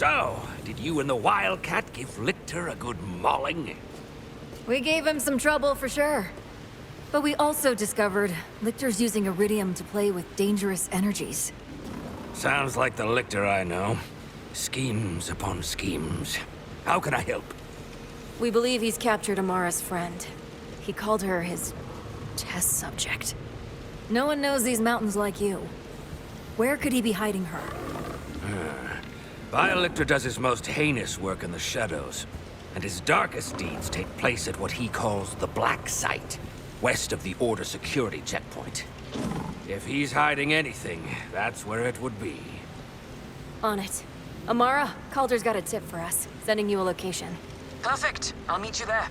So, did you and the Wildcat give Lictor a good mauling? We gave him some trouble for sure. But we also discovered Lictor's using Iridium to play with dangerous energies. Sounds like the Lictor I know. Schemes upon schemes. How can I help? We believe he's captured Amara's friend. He called her his test subject. No one knows these mountains like you. Where could he be hiding her? Lictor does his most heinous work in the shadows, and his darkest deeds take place at what he calls the Black Site, west of the Order security checkpoint. If he's hiding anything, that's where it would be. On it. Amara, Calder's got a tip for us. Sending you a location. Perfect. I'll meet you there.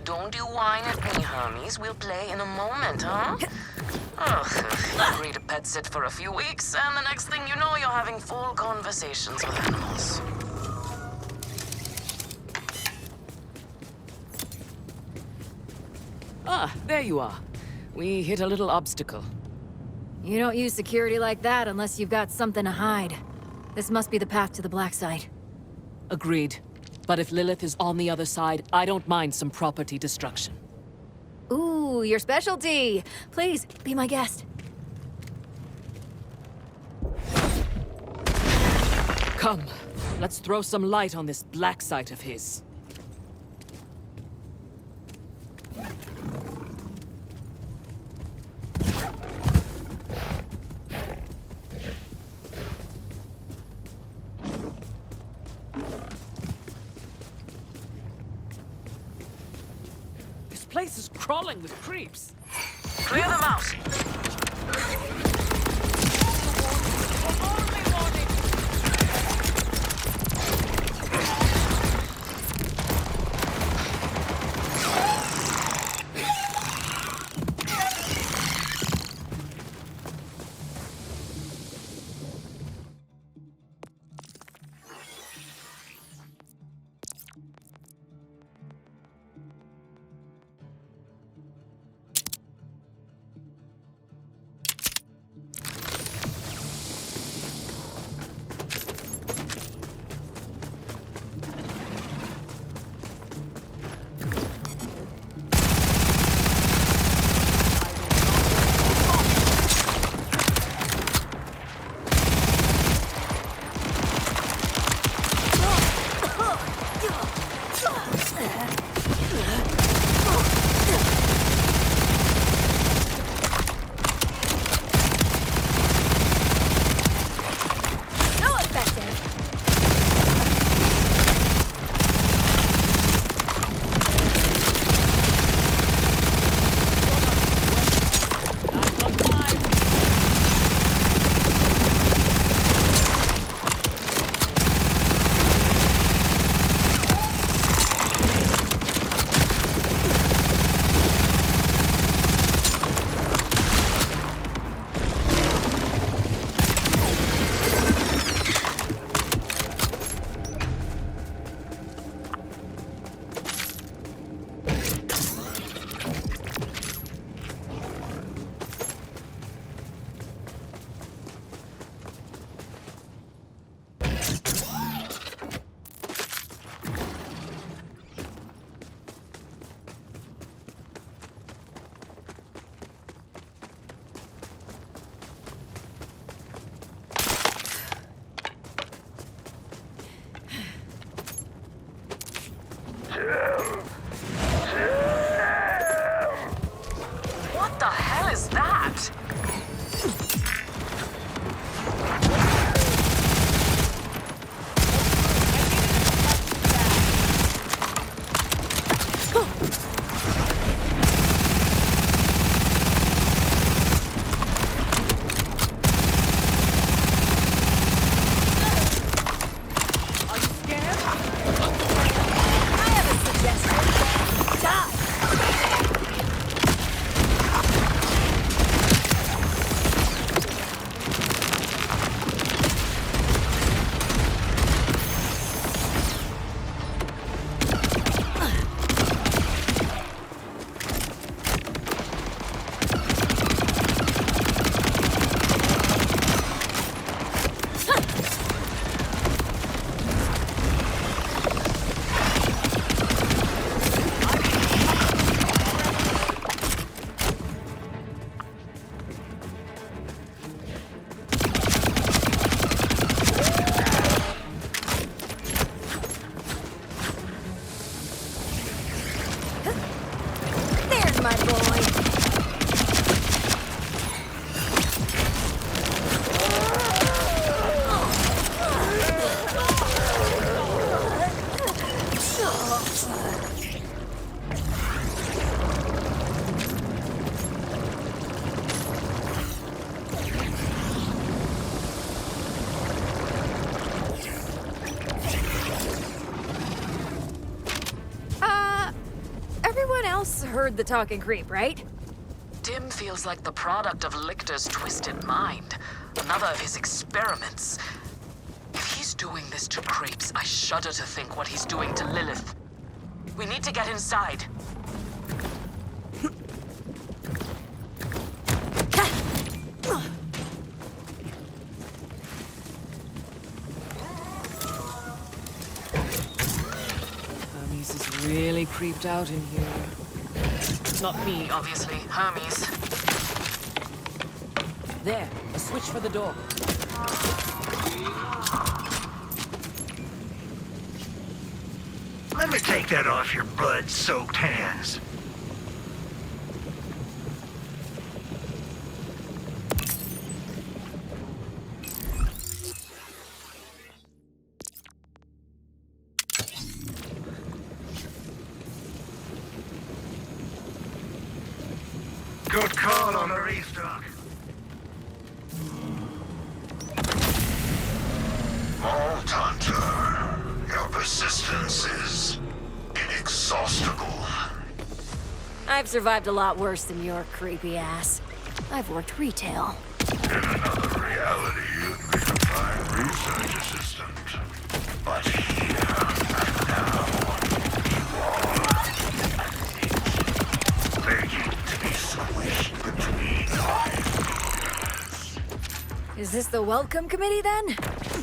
Don't you whine at me, homies. We'll play in a moment, huh? Ugh, agree to pet sit for a few weeks, and the next thing you know, you're having full conversations with animals. Ah, there you are. We hit a little obstacle. You don't use security like that unless you've got something to hide. This must be the path to the Black Site. Agreed. But if Lilith is on the other side, I don't mind some property destruction. Ooh, your specialty! Please, be my guest. Come, let's throw some light on this black site of his. This place is crawling with creeps. Clear them out! heard the talking creep, right? Tim feels like the product of Lictor's twisted mind. Another of his experiments. If he's doing this to creeps, I shudder to think what he's doing to Lilith. We need to get inside. Hermes is really creeped out in here. Not me, obviously. Hermes. There, a switch for the door. Let me take that off your blood-soaked hands. Good call on the restock. Malt Hunter, your persistence is inexhaustible. I've survived a lot worse than your creepy ass. I've worked retail. In another reality, you'd be a fine research assistant. But here and now, you are begging to be squished between eyes. Is this the welcome committee then?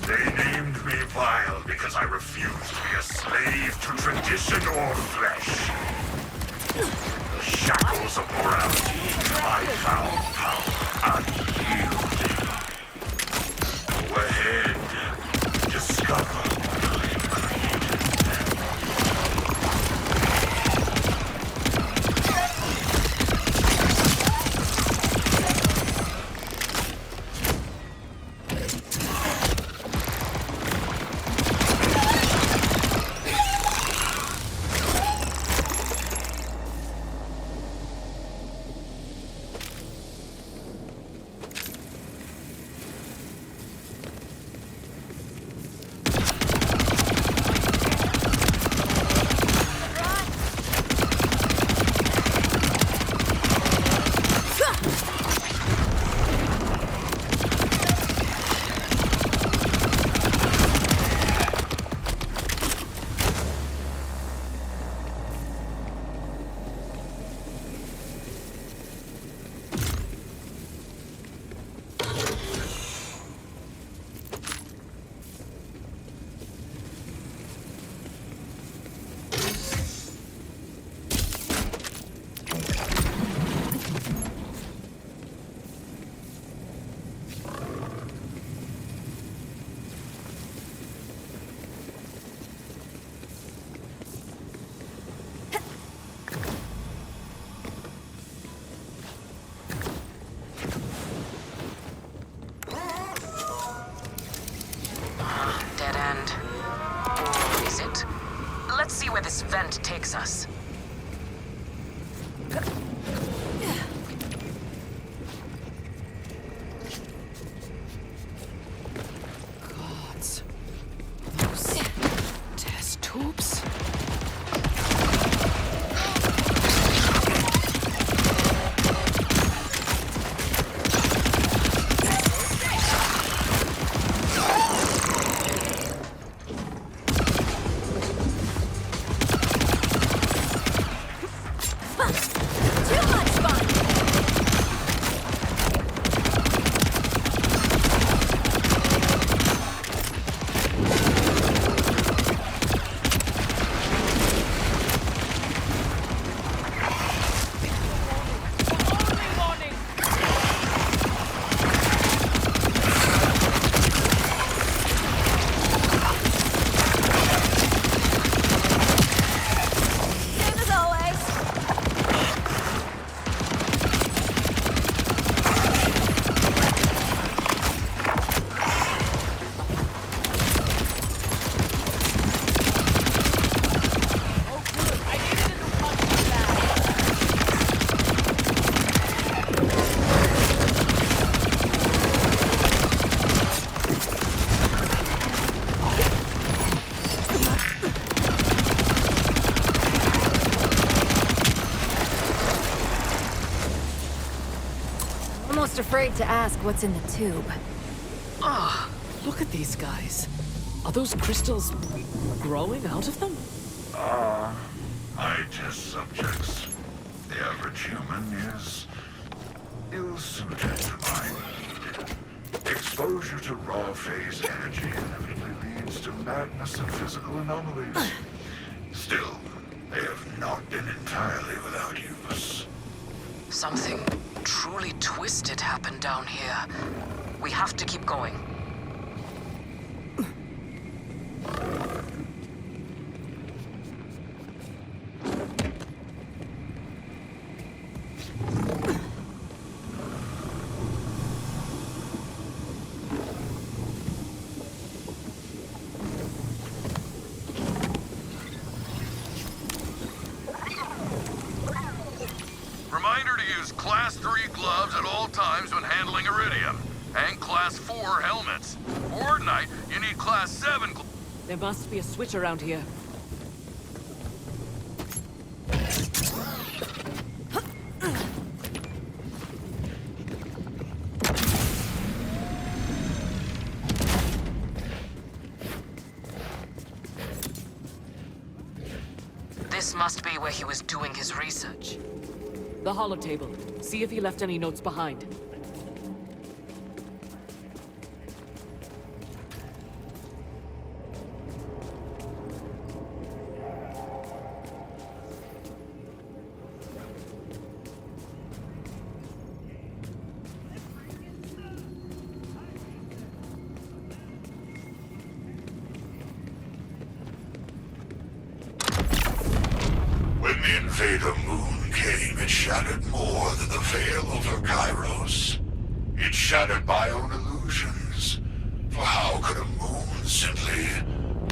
They named me vile because I refused to be a slave to tradition or flesh. The shackles of morality I found unyielding. Go ahead, discover what I created. Dead end. Or is it? Let's see where this vent takes us. Gods. Those test tubes? Almost afraid to ask what's in the tube. Look at these guys. Are those crystals growing out of them? My test subjects. The average human is ill-suited to my need. Exposure to raw phase energy inevitably leads to madness and physical anomalies. Still, they have not been entirely without use. Something truly twisted happened down here. We have to keep going. Reminder to use Class 3 gloves at all times when handling iridium, and Class 4 helmets. For night, you need Class 7 gloves. There must be a switch around here. This must be where he was doing his research. The holotable. See if he left any notes behind. When the invader moon came, it shattered more than the veil over Kairos. It shattered my own illusions. For how could a moon simply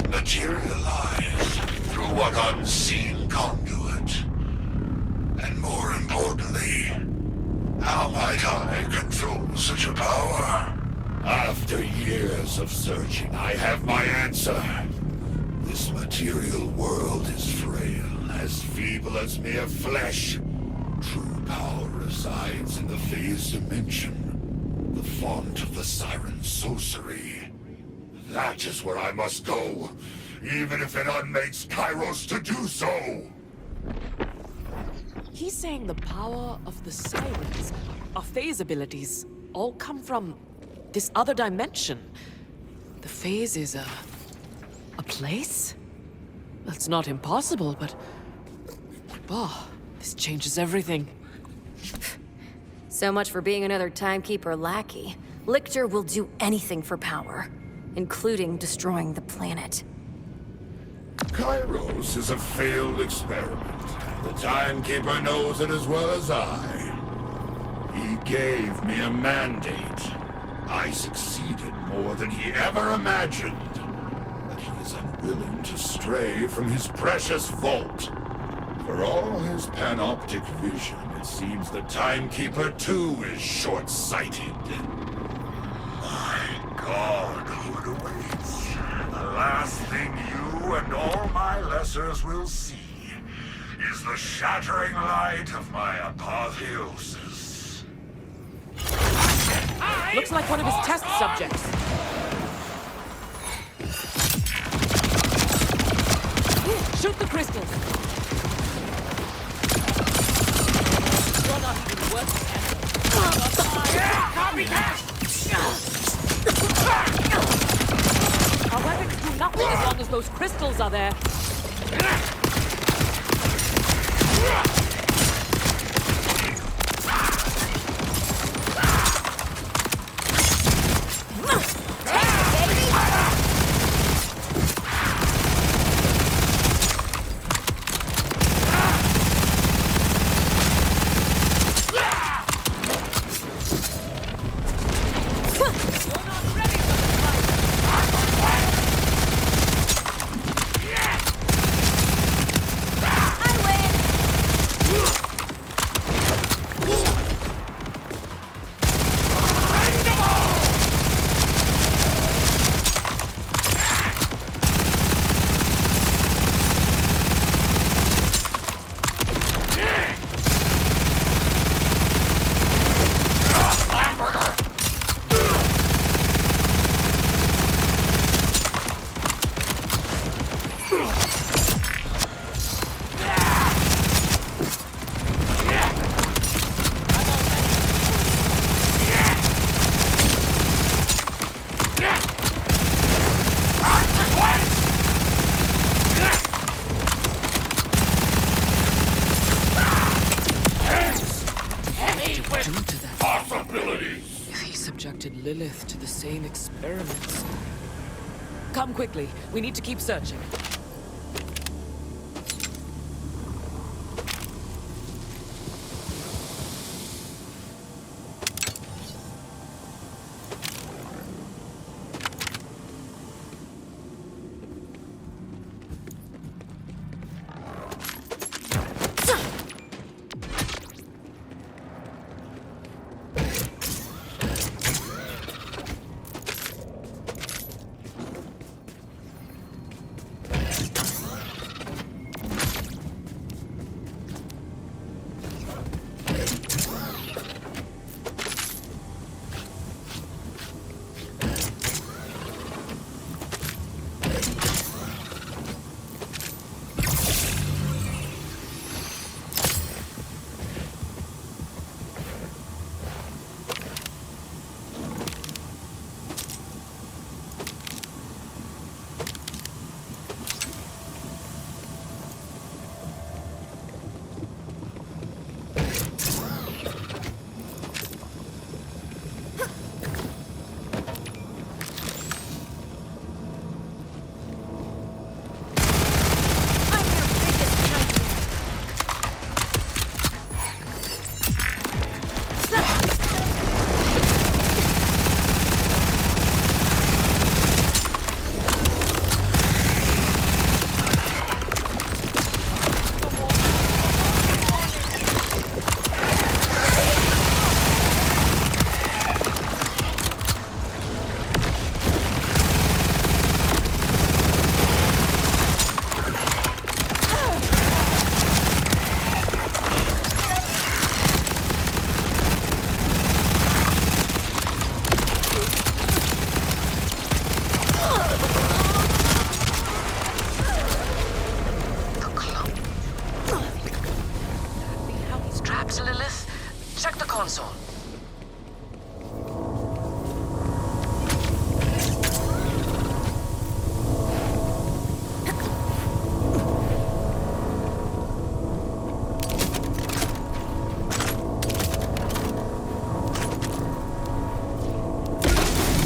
materialize through what unseen conduit? And more importantly, how might I control such a power? After years of searching, I have my answer. This material world is frail, as feeble as mere flesh. True power resides in the phase dimension, the font of the siren sorcery. That is where I must go, even if it unmates Kairos to do so. He's saying the power of the sirens, our phase abilities, all come from this other dimension. The phase is a place? That's not impossible, but... oh, this changes everything. So much for being another Timekeeper lackey. Lictor will do anything for power, including destroying the planet. Kairos is a failed experiment. The Timekeeper knows it as well as I. He gave me a mandate. I succeeded more than he ever imagined. But he is unwilling to stray from his precious vault. For all his panoptic vision, it seems the Timekeeper too is short-sighted. My godhood awaits. The last thing you and all my lessers will see is the shattering light of my apotheosis. Looks like one of his test subjects. Shoot the crystals! You're not even worth it. Our weapons do nothing as long as those crystals are there. with Due to that, Possibilities! if he subjected Lilith to the same experiments... Come quickly. We need to keep searching. console.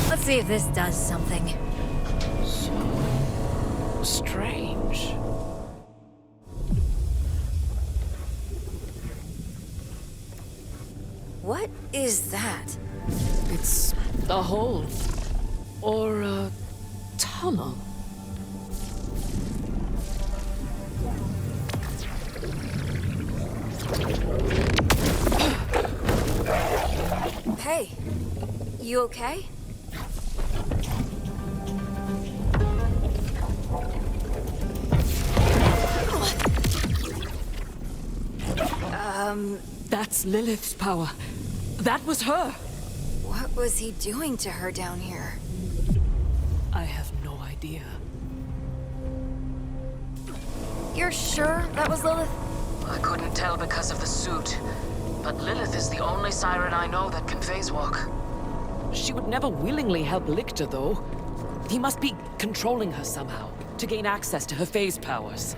Let's see if this does something. So strange. What is that? It's a hole. Or a tunnel. Hey, you okay? That's Lilith's power. That was her. What was he doing to her down here? I have no idea. You're sure that was Lilith? I couldn't tell because of the suit. But Lilith is the only siren I know that can phase walk. She would never willingly help Lictor, though. He must be controlling her somehow, to gain access to her phase powers.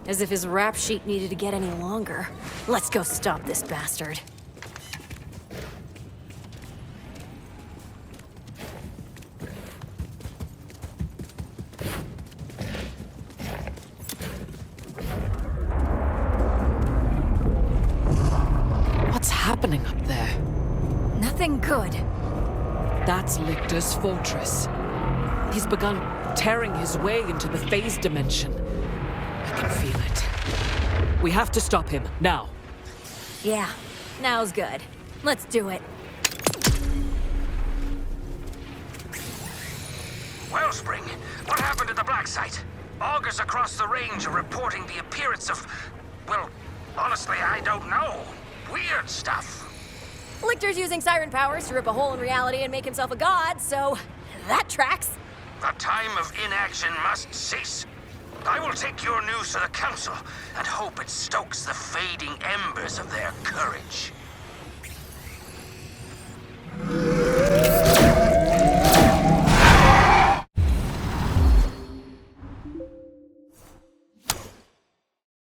As if his rap sheet needed to get any longer. Let's go stop this bastard. What's happening up there? Nothing good. That's Lictor's fortress. He's begun tearing his way into the phase dimension. I can feel it. We have to stop him, now. Yeah, now's good. Let's do it. Wellspring, what happened to the black site? Augurs across the range are reporting the appearance of... well, honestly, I don't know. Weird stuff. Lictor's using siren powers to rip a hole in reality and make himself a god, so that tracks. The time of inaction must cease. I will take your news to the Council and hope it stokes the fading embers of their courage.